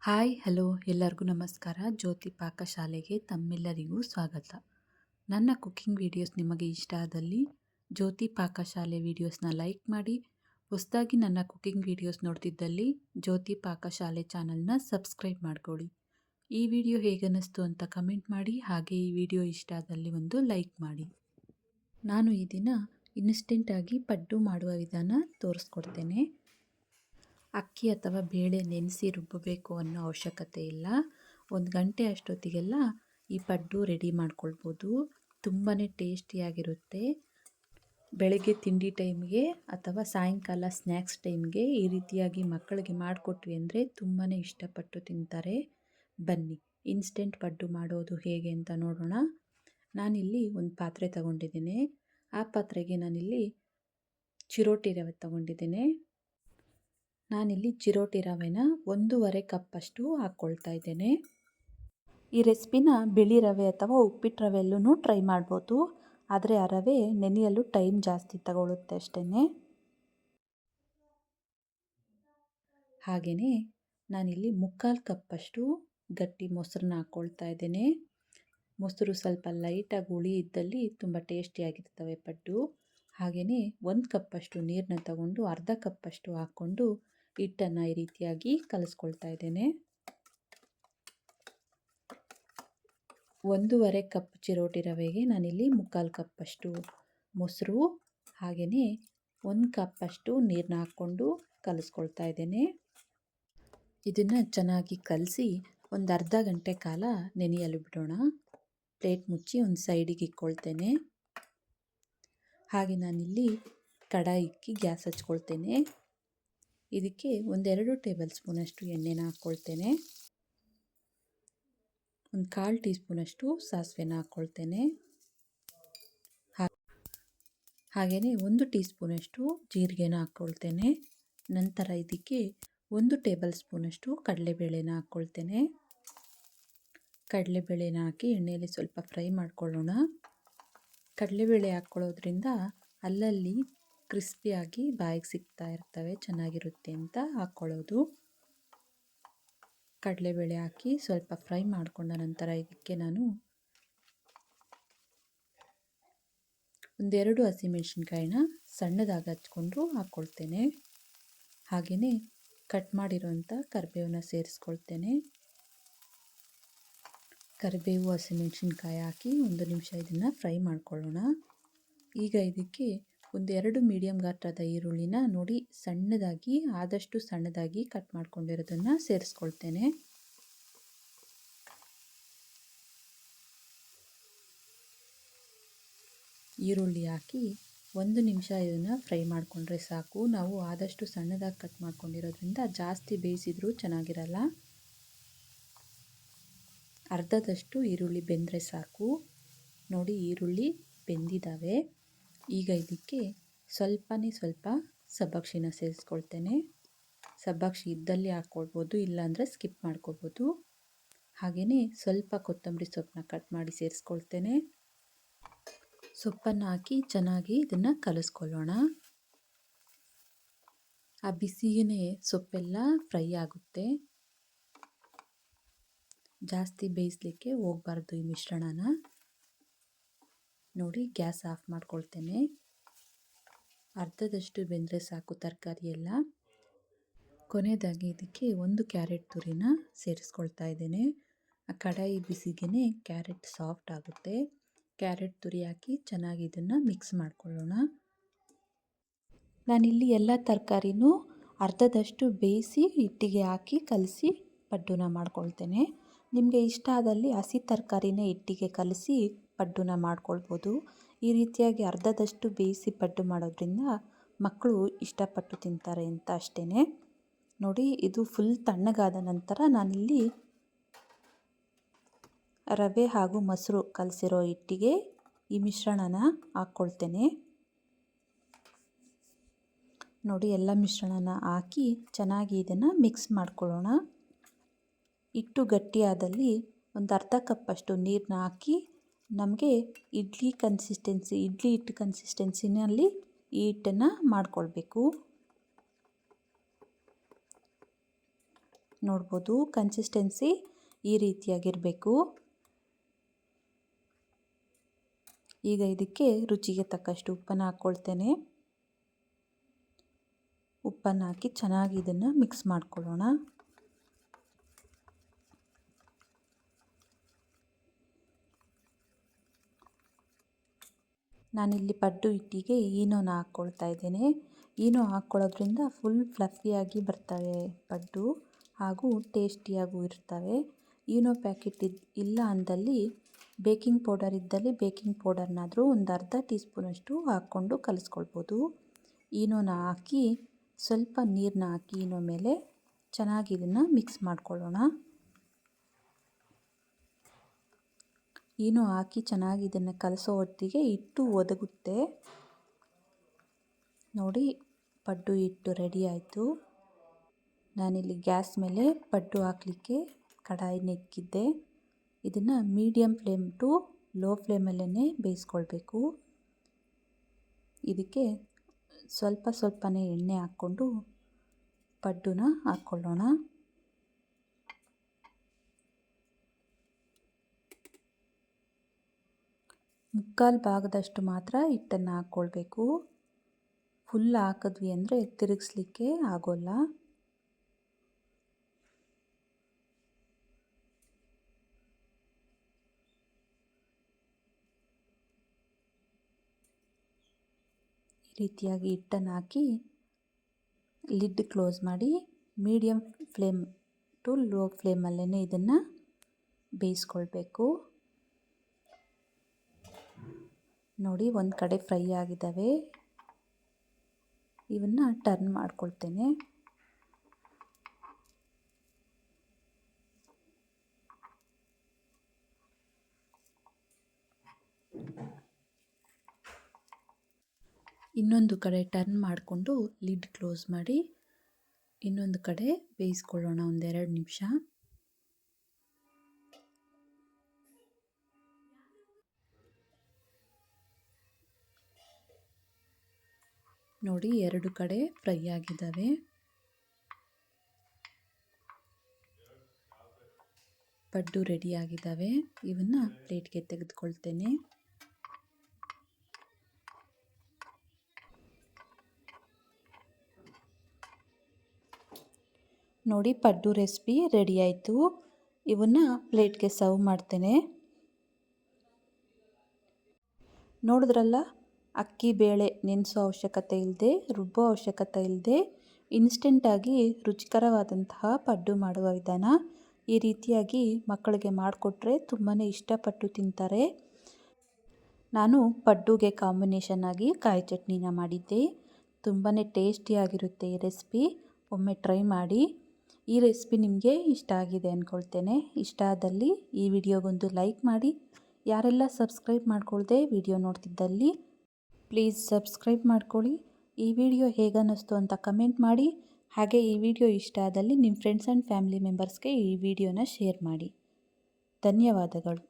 Hi hello ಎಲ್ಲರಿಗೂ ನಮಸ್ಕಾರ. ಜ್ಯೋತಿ ಪಾಕಶಾಲೆಗೆ ತಮ್ಮೆಲ್ಲರಿಗೂ ಸ್ವಾಗತ. ನನ್ನ ಕುಕ್ಕಿಂಗ್ ವಿಡಿಯೋಸ್ ನಿಮಗೆ ಇಷ್ಟ ಆದಲ್ಲಿ ಜ್ಯೋತಿ ಪಾಕಶಾಲೆ ವಿಡಿಯೋಸ್ನ ಲೈಕ್ ಮಾಡಿ. ಹೊಸದಾಗಿ ನನ್ನ ಕುಕ್ಕಿಂಗ್ ವಿಡಿಯೋಸ್ ನೋಡ್ತಿದ್ದಲ್ಲಿ ಜ್ಯೋತಿ ಪಾಕಶಾಲೆ ಚಾನಲ್ನ ಸಬ್ಸ್ಕ್ರೈಬ್ ಮಾಡ್ಕೊಳ್ಳಿ. ಈ ವಿಡಿಯೋ ಹೇಗನ್ನಿಸ್ತು ಅಂತ ಕಮೆಂಟ್ ಮಾಡಿ. ಹಾಗೆ ಈ ವಿಡಿಯೋ ಇಷ್ಟ ಆದಲ್ಲಿ ಒಂದು ಲೈಕ್ ಮಾಡಿ. ನಾನು ಈ ದಿನ ಇನ್ಸ್ಟೆಂಟಾಗಿ ಪಡ್ಡು ಮಾಡುವ ವಿಧಾನ ತೋರಿಸ್ಕೊಡ್ತೇನೆ. ಅಕ್ಕಿ ಅಥವಾ ಬೇಳೆ ನೆನೆಸಿ ರುಬ್ಬಬೇಕು ಅನ್ನೋ ಅವಶ್ಯಕತೆ ಇಲ್ಲ. 1 ಗಂಟೆ ಅಷ್ಟೊತ್ತಿಗೆಲ್ಲ ಈ ಪಡ್ಡು ರೆಡಿ ಮಾಡ್ಕೊಳ್ಬೋದು. ತುಂಬಾ ಟೇಸ್ಟಿಯಾಗಿರುತ್ತೆ. ಬೆಳಗ್ಗೆ ತಿಂಡಿ ಟೈಮ್ಗೆ ಅಥವಾ ಸಾಯಂಕಾಲ ಸ್ನ್ಯಾಕ್ಸ್ ಟೈಮ್ಗೆ ಈ ರೀತಿಯಾಗಿ ಮಕ್ಕಳಿಗೆ ಮಾಡಿಕೊಟ್ವಿ ಅಂದರೆ ತುಂಬಾ ಇಷ್ಟಪಟ್ಟು ತಿಂತಾರೆ. ಬನ್ನಿ ಇನ್ಸ್ಟೆಂಟ್ ಪಡ್ಡು ಮಾಡೋದು ಹೇಗೆ ಅಂತ ನೋಡೋಣ. ನಾನಿಲ್ಲಿ ಒಂದು ಪಾತ್ರೆ ತಗೊಂಡಿದ್ದೇನೆ. ಆ ಪಾತ್ರೆಗೆ ನಾನಿಲ್ಲಿ ಚಿರೋಟಿ ರವೆ ತಗೊಂಡಿದ್ದೇನೆ. ನಾನಿಲ್ಲಿ ಚಿರೋಟಿ ರವೆನ 1.5 ಕಪ್ಪಷ್ಟು ಹಾಕ್ಕೊಳ್ತಾ ಇದ್ದೇನೆ. ಈ ರೆಸಿಪಿನ ಬಿಳಿ ರವೆ ಅಥವಾ ಉಪ್ಪಿಟ್ಟು ರವೆಯಲ್ಲೂ ಟ್ರೈ ಮಾಡ್ಬೋದು. ಆದರೆ ಆ ರವೆ ನೆನೆಯಲು ಟೈಮ್ ಜಾಸ್ತಿ ತಗೊಳ್ಳುತ್ತೆ ಅಷ್ಟೇ. ಹಾಗೆಯೇ ನಾನಿಲ್ಲಿ 3/4 ಕಪ್ಪಷ್ಟು ಗಟ್ಟಿ ಮೊಸರನ್ನ ಹಾಕ್ಕೊಳ್ತಾ ಇದ್ದೇನೆ. ಮೊಸರು ಸ್ವಲ್ಪ ಲೈಟಾಗಿ ಹುಳಿ ಇದ್ದಲ್ಲಿ ತುಂಬ ಟೇಸ್ಟಿಯಾಗಿರ್ತವೆ ಪಡ್ಡು. ಹಾಗೆಯೇ 1 ಕಪ್ಪಷ್ಟು ನೀರನ್ನ ತಗೊಂಡು ಅರ್ಧ ಕಪ್ಪಷ್ಟು ಹಾಕ್ಕೊಂಡು ಹಿಟ್ಟನ್ನು ಈ ರೀತಿಯಾಗಿ ಕಲಿಸ್ಕೊಳ್ತಾ ಇದ್ದೇನೆ. 1.5 ಕಪ್ ಚಿರೋಟಿ ರವೆಗೆ ನಾನಿಲ್ಲಿ 3/4 ಕಪ್ಪಷ್ಟು ಮೊಸರು ಹಾಗೆಯೇ 1 ಕಪ್ಪಷ್ಟು ನೀರನ್ನ ಹಾಕ್ಕೊಂಡು ಕಲಿಸ್ಕೊಳ್ತಾ ಇದ್ದೇನೆ. ಇದನ್ನು ಚೆನ್ನಾಗಿ ಕಲಸಿ ಒಂದು ಅರ್ಧ ಗಂಟೆ ಕಾಲ ನೆನೆಯಲು ಬಿಡೋಣ. ಪ್ಲೇಟ್ ಮುಚ್ಚಿ ಒಂದು ಸೈಡಿಗೆ ಇಟ್ಕೊಳ್ತೇನೆ. ಹಾಗೆ ನಾನಿಲ್ಲಿ ಕಡಾಯಿ ಇಕ್ಕಿ ಗ್ಯಾಸ್ ಹಚ್ಕೊಳ್ತೇನೆ. ಇದಕ್ಕೆ 1-2 ಟೇಬಲ್ ಸ್ಪೂನಷ್ಟು ಎಣ್ಣೆನ ಹಾಕ್ಕೊಳ್ತೇನೆ. 1/4 ಟೀ ಸ್ಪೂನಷ್ಟು ಸಾಸಿವೆನ ಹಾಕ್ಕೊಳ್ತೇನೆ. ಹಾಗೆಯೇ 1 ಟೀ ಸ್ಪೂನಷ್ಟು ಜೀರಿಗೆನ ಹಾಕ್ಕೊಳ್ತೇನೆ. ನಂತರ ಇದಕ್ಕೆ 1 ಟೇಬಲ್ ಸ್ಪೂನಷ್ಟು ಕಡಲೆಬೇಳೆನ ಹಾಕ್ಕೊಳ್ತೇನೆ. ಕಡಲೆಬೇಳೆನ ಹಾಕಿ ಎಣ್ಣೆಯಲ್ಲಿ ಸ್ವಲ್ಪ ಫ್ರೈ ಮಾಡ್ಕೊಳ್ಳೋಣ. ಕಡಲೆಬೇಳೆ ಹಾಕ್ಕೊಳ್ಳೋದ್ರಿಂದ ಅಲ್ಲಲ್ಲಿ ಕ್ರಿಸ್ಪಿಯಾಗಿ ಬಾಯಿಗೆ ಸಿಗ್ತಾ ಇರ್ತವೆ, ಚೆನ್ನಾಗಿರುತ್ತೆ ಅಂತ ಹಾಕ್ಕೊಳ್ಳೋದು. ಕಡಲೆಬೇಳೆ ಹಾಕಿ ಸ್ವಲ್ಪ ಫ್ರೈ ಮಾಡಿಕೊಂಡ ನಂತರ ಇದಕ್ಕೆ ನಾನು 1-2 ಹಸಿಮೆಣಸಿನ್ಕಾಯಿನ ಸಣ್ಣದಾಗಿ ಹಚ್ಕೊಂಡು ಹಾಕ್ಕೊಳ್ತೇನೆ. ಹಾಗೆಯೇ ಕಟ್ ಮಾಡಿರೋಂಥ ಕರಿಬೇವನ್ನ ಸೇರಿಸ್ಕೊಳ್ತೇನೆ. ಕರಿಬೇವು ಹಸಿಮೆಣಸಿನ್ಕಾಯಿ ಹಾಕಿ 1 ನಿಮಿಷ ಇದನ್ನು ಫ್ರೈ ಮಾಡ್ಕೊಳ್ಳೋಣ. ಈಗ ಇದಕ್ಕೆ 1-2 ಮೀಡಿಯಮ್ ಗಾತ್ರದ ಈರುಳ್ಳಿನ ನೋಡಿ ಸಣ್ಣದಾಗಿ, ಆದಷ್ಟು ಸಣ್ಣದಾಗಿ ಕಟ್ ಮಾಡ್ಕೊಂಡಿರೋದನ್ನು ಸೇರಿಸ್ಕೊಳ್ತೇನೆ. ಈರುಳ್ಳಿ ಹಾಕಿ 1 ನಿಮಿಷ ಇದನ್ನು ಫ್ರೈ ಮಾಡಿಕೊಂಡ್ರೆ ಸಾಕು. ನಾವು ಆದಷ್ಟು ಸಣ್ಣದಾಗಿ ಕಟ್ ಮಾಡ್ಕೊಂಡಿರೋದ್ರಿಂದ ಜಾಸ್ತಿ ಬೇಯಿಸಿದ್ರೂ ಚೆನ್ನಾಗಿರಲ್ಲ. ಅರ್ಧದಷ್ಟು ಈರುಳ್ಳಿ ಬೆಂದರೆ ಸಾಕು. ನೋಡಿ ಈರುಳ್ಳಿ ಬೆಂದಿದ್ದಾವೆ. ಈಗ ಇದಕ್ಕೆ ಸ್ವಲ್ಪ ಸಬ್ಬಕ್ಷಿನ ಸೇರಿಸ್ಕೊಳ್ತೇನೆ. ಸಬ್ಬಕ್ಷಿ ಇದ್ದಲ್ಲಿ ಹಾಕ್ಕೊಳ್ಬೋದು, ಇಲ್ಲಾಂದರೆ ಸ್ಕಿಪ್ ಮಾಡ್ಕೋಬೋದು. ಹಾಗೆಯೇ ಸ್ವಲ್ಪ ಕೊತ್ತಂಬರಿ ಸೊಪ್ಪನ್ನ ಕಟ್ ಮಾಡಿ ಸೇರಿಸ್ಕೊಳ್ತೇನೆ. ಸೊಪ್ಪನ್ನು ಹಾಕಿ ಚೆನ್ನಾಗಿ ಇದನ್ನು ಕಲಿಸ್ಕೊಳ್ಳೋಣ. ಆ ಬಿಸಿಯೇ ಸೊಪ್ಪೆಲ್ಲ ಫ್ರೈ ಆಗುತ್ತೆ. ಜಾಸ್ತಿ ಬೇಯಿಸಲಿಕ್ಕೆ ಹೋಗಬಾರ್ದು ಈ ಮಿಶ್ರಣನ. ನೋಡಿ ಗ್ಯಾಸ್ ಆಫ್ ಮಾಡ್ಕೊಳ್ತೇನೆ. ಅರ್ಧದಷ್ಟು ಬೆಂದರೆ ಸಾಕು ತರಕಾರಿ ಎಲ್ಲ. ಕೊನೆಯದಾಗಿ ಇದಕ್ಕೆ 1 ಕ್ಯಾರೆಟ್ ತುರಿನ ಸೇರಿಸ್ಕೊಳ್ತಾ ಇದ್ದೇನೆ. ಆ ಕಡಾಯಿ ಬಿಸಿಗೆ ಕ್ಯಾರೆಟ್ ಸಾಫ್ಟ್ ಆಗುತ್ತೆ. ಕ್ಯಾರೆಟ್ ತುರಿ ಹಾಕಿ ಚೆನ್ನಾಗಿ ಇದನ್ನು ಮಿಕ್ಸ್ ಮಾಡ್ಕೊಳ್ಳೋಣ. ನಾನಿಲ್ಲಿ ಎಲ್ಲ ತರಕಾರಿನೂ ಅರ್ಧದಷ್ಟು ಬೇಯಿಸಿ ಹಿಟ್ಟಿಗೆ ಹಾಕಿ ಕಲಸಿ ಪಡ್ಡುನ ಮಾಡ್ಕೊಳ್ತೇನೆ. ನಿಮಗೆ ಇಷ್ಟ ಆದಲ್ಲಿ ಹಸಿ ತರಕಾರಿನೇ ಹಿಟ್ಟಿಗೆ ಕಲಸಿ ಪಡ್ಡುನ ಮಾಡ್ಕೊಳ್ಬೋದು. ಈ ರೀತಿಯಾಗಿ ಅರ್ಧದಷ್ಟು ಬೇಯಿಸಿ ಪಡ್ಡು ಮಾಡೋದ್ರಿಂದ ಮಕ್ಕಳು ಇಷ್ಟಪಟ್ಟು ತಿಂತಾರೆ ಅಂತ ಅಷ್ಟೇ. ನೋಡಿ ಇದು ಫುಲ್ ತಣ್ಣಗಾದ ನಂತರ ನಾನಿಲ್ಲಿ ರವೆ ಹಾಗೂ ಮೊಸರು ಕಲಸಿರೋ ಹಿಟ್ಟಿಗೆ ಈ ಮಿಶ್ರಣನ ಹಾಕ್ಕೊಳ್ತೇನೆ. ನೋಡಿ ಎಲ್ಲ ಮಿಶ್ರಣನ ಹಾಕಿ ಚೆನ್ನಾಗಿ ಇದನ್ನು ಮಿಕ್ಸ್ ಮಾಡ್ಕೊಳ್ಳೋಣ. ಹಿಟ್ಟು ಗಟ್ಟಿಯಾದಲ್ಲಿ ಒಂದು ಅರ್ಧ ಕಪ್ಪಷ್ಟು ನೀರನ್ನ ಹಾಕಿ ನಮಗೆ ಇಡ್ಲಿ ಹಿಟ್ಟು ಕನ್ಸಿಸ್ಟೆನ್ಸಿನಲ್ಲಿ ಈ ಹಿಟ್ಟನ್ನು ಮಾಡ್ಕೊಳ್ಬೇಕು. ನೋಡ್ಬೋದು ಕನ್ಸಿಸ್ಟೆನ್ಸಿ ಈ ರೀತಿಯಾಗಿರಬೇಕು. ಈಗ ಇದಕ್ಕೆ ರುಚಿಗೆ ತಕ್ಕಷ್ಟು ಉಪ್ಪನ್ನು ಹಾಕ್ಕೊಳ್ತೇನೆ. ಉಪ್ಪನ್ನು ಹಾಕಿ ಚೆನ್ನಾಗಿ ಇದನ್ನು ಮಿಕ್ಸ್ ಮಾಡ್ಕೊಳ್ಳೋಣ. ನಾನಿಲ್ಲಿ ಪಡ್ಡು ಹಿಟ್ಟಿಗೆ ಈನೋನ ಹಾಕ್ಕೊಳ್ತಾ ಇದ್ದೇನೆ. ಈನೋ ಹಾಕ್ಕೊಳ್ಳೋದ್ರಿಂದ ಫುಲ್ ಫ್ಲಫಿಯಾಗಿ ಬರ್ತವೆ ಪಡ್ಡು ಹಾಗೂ ಟೇಸ್ಟಿಯಾಗೂ ಇರ್ತವೆ. ಈನೋ ಪ್ಯಾಕೆಟ್ ಇಲ್ಲ ಅಂದಲ್ಲಿ ಬೇಕಿಂಗ್ ಪೌಡರ್ ಇದ್ದಲ್ಲಿ ಬೇಕಿಂಗ್ ಪೌಡರ್ನಾದರೂ ಒಂದು ಅರ್ಧ ಟೀ ಸ್ಪೂನಷ್ಟು ಹಾಕ್ಕೊಂಡು ಕಲಿಸ್ಕೊಳ್ಬೋದು. ಈನೋನ ಹಾಕಿ ಸ್ವಲ್ಪ ನೀರನ್ನ ಹಾಕಿ ಈನೋ ಮೇಲೆ ಚೆನ್ನಾಗಿ ಇದನ್ನು ಮಿಕ್ಸ್ ಮಾಡ್ಕೊಳ್ಳೋಣ. ಈನೋ ಹಾಕಿ ಚೆನ್ನಾಗಿ ಇದನ್ನು ಕಲಸೋ ಹೊತ್ತಿಗೆ ಹಿಟ್ಟು ಒದಗುತ್ತೆ. ನೋಡಿ ಪಡ್ಡು ಹಿಟ್ಟು ರೆಡಿ ಆಯಿತು. ನಾನಿಲ್ಲಿ ಗ್ಯಾಸ್ ಮೇಲೆ ಪಡ್ಡು ಹಾಕಲಿಕ್ಕೆ ಕಡಾಯಿನ ಇಕ್ಕಿದ್ದೆ. ಇದನ್ನು ಮೀಡಿಯಮ್ ಫ್ಲೇಮ್ ಟು ಲೋ ಫ್ಲೇಮಲ್ಲೇ ಬೇಯಿಸ್ಕೊಳ್ಬೇಕು. ಇದಕ್ಕೆ ಸ್ವಲ್ಪ ಸ್ವಲ್ಪನೇ ಎಣ್ಣೆ ಹಾಕ್ಕೊಂಡು ಪಡ್ಡುನ ಹಾಕ್ಕೊಳ್ಳೋಣ. ಮುಕ್ಕಾಲು ಭಾಗದಷ್ಟು ಮಾತ್ರ ಹಿಟ್ಟನ್ನು ಹಾಕ್ಕೊಳ್ಬೇಕು. ಫುಲ್ ಹಾಕಿದ್ವಿ ಅಂದರೆ ತಿರುಗಿಸ್ಲಿಕ್ಕೆ ಆಗೋಲ್ಲ. ಈ ರೀತಿಯಾಗಿ ಹಿಟ್ಟನ್ನು ಹಾಕಿ ಲಿಡ್ ಕ್ಲೋಸ್ ಮಾಡಿ ಮೀಡಿಯಮ್ ಫ್ಲೇಮ್ ಟು ಲೋ ಫ್ಲೇಮಲ್ಲೇ ಇದನ್ನು ಬೇಯಿಸ್ಕೊಳ್ಬೇಕು. ನೋಡಿ ಒಂದು ಕಡೆ ಫ್ರೈ ಆಗಿದ್ದಾವೆ. ಇವನ್ನ ಟರ್ನ್ ಮಾಡ್ಕೊಳ್ತೇನೆ. ಇನ್ನೊಂದು ಕಡೆ ಟರ್ನ್ ಮಾಡಿಕೊಂಡು ಲಿಡ್ ಕ್ಲೋಸ್ ಮಾಡಿ ಇನ್ನೊಂದು ಕಡೆ ಬೇಯಿಸ್ಕೊಳ್ಳೋಣ 1-2 ನಿಮಿಷ. ನೋಡಿ 2 ಕಡೆ ಫ್ರೈ ಆಗಿದ್ದಾವೆ. ಪಡ್ಡು ರೆಡಿ ಆಗಿದ್ದಾವೆ. ಇವನ್ನ ಪ್ಲೇಟ್ಗೆ ತೆಗೆದುಕೊಳ್ತೇನೆ. ನೋಡಿ ಪಡ್ಡು ರೆಸಿಪಿ ರೆಡಿ ಆಯಿತು. ಇವನ್ನ ಪ್ಲೇಟ್ಗೆ ಸರ್ವ್ ಮಾಡ್ತೇನೆ. ನೋಡಿದ್ರಲ್ಲ, ಅಕ್ಕಿ ಬೇಳೆ ನೆನೆಸೋ ಅವಶ್ಯಕತೆ ಇಲ್ಲದೆ, ರುಬ್ಬೋ ಅವಶ್ಯಕತೆ ಇಲ್ಲದೆ ಇನ್ಸ್ಟೆಂಟಾಗಿ ರುಚಿಕರವಾದಂತಹ ಪಡ್ಡು ಮಾಡುವ ವಿಧಾನ. ಈ ರೀತಿಯಾಗಿ ಮಕ್ಕಳಿಗೆ ಮಾಡಿಕೊಟ್ರೆ ತುಂಬಾ ಇಷ್ಟಪಟ್ಟು ತಿಂತಾರೆ. ನಾನು ಪಡ್ಡುಗೆ ಕಾಂಬಿನೇಷನ್ ಆಗಿ ಕಾಯಿ ಚಟ್ನಿನ ಮಾಡಿದ್ದೆ. ತುಂಬಾ ಟೇಸ್ಟಿಯಾಗಿರುತ್ತೆ ಈ ರೆಸಿಪಿ. ಒಮ್ಮೆ ಟ್ರೈ ಮಾಡಿ. ಈ ರೆಸಿಪಿ ನಿಮಗೆ ಇಷ್ಟ ಆಗಿದೆ ಅಂದ್ಕೊಳ್ತೇನೆ. ಇಷ್ಟ ಆದಲ್ಲಿ ಈ ವಿಡಿಯೋಗೊಂದು ಲೈಕ್ ಮಾಡಿ. ಯಾರೆಲ್ಲ ಸಬ್ಸ್ಕ್ರೈಬ್ ಮಾಡ್ಕೊಳ್ದೆ ವಿಡಿಯೋ ನೋಡ್ತಿದ್ದಲ್ಲಿ ಪ್ಲೀಸ್ ಸಬ್ಸ್ಕ್ರೈಬ್ ಮಾಡ್ಕೊಳ್ಳಿ. ಈ ವಿಡಿಯೋ ಹೇಗನ್ನಿಸ್ತು ಅಂತ ಕಮೆಂಟ್ ಮಾಡಿ. ಹಾಗೆ ಈ ವಿಡಿಯೋ ಇಷ್ಟ ಆದಲ್ಲಿ ನಿಮ್ಮ ಫ್ರೆಂಡ್ಸ್ ಆ್ಯಂಡ್ ಫ್ಯಾಮಿಲಿ ಮೆಂಬರ್ಸ್ಗೆ ಈ ವಿಡಿಯೋನ ಶೇರ್ ಮಾಡಿ. ಧನ್ಯವಾದಗಳು.